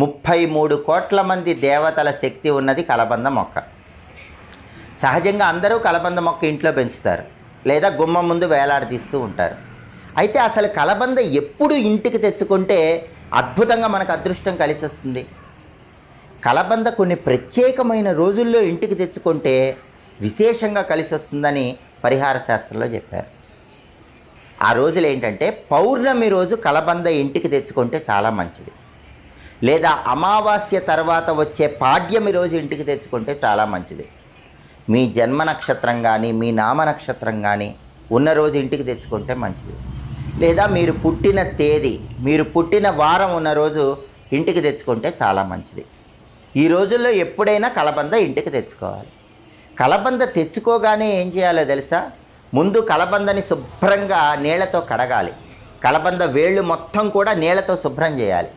33 కోట్ల మంది దేవతల శక్తి ఉన్నది కలబంద మొక్క. సహజంగా అందరూ కలబంద మొక్క ఇంట్లో పెంచుతారు, లేదా గుమ్మం ముందు వేలాడదీస్తూ ఉంటారు. అయితే అసలు కలబంద ఎప్పుడు ఇంటికి తెచ్చుకుంటే అద్భుతంగా మనకు అదృష్టం కలిసి వస్తుంది? కలబంద కొన్ని ప్రత్యేకమైన రోజుల్లో ఇంటికి తెచ్చుకుంటే విశేషంగా కలిసి వస్తుందని పరిహార శాస్త్రంలో చెప్పారు. ఆ రోజులు ఏంటంటే, పౌర్ణమి రోజు కలబంద ఇంటికి తెచ్చుకుంటే చాలా మంచిది, లేదా అమావాస్య తర్వాత వచ్చే పాడ్యమి రోజు ఇంటికి తెచ్చుకుంటే చాలా మంచిది. మీ జన్మ నక్షత్రం కానీ మీ నామ నక్షత్రం కానీ ఉన్న రోజు ఇంటికి తెచ్చుకుంటే మంచిది, లేదా మీరు పుట్టిన తేదీ, మీరు పుట్టిన వారం ఉన్న రోజు ఇంటికి తెచ్చుకుంటే చాలా మంచిది. ఈ రోజుల్లో ఎప్పుడైనా కలబంద ఇంటికి తెచ్చుకోవాలి. కలబంద తెచ్చుకోగానే ఏం చేయాలో తెలుసా? ముందు కలబందని శుభ్రంగా నీళ్లతో కడగాలి. కలబంద వేళ్ళు మొత్తం కూడా నీళ్లతో శుభ్రం చేయాలి.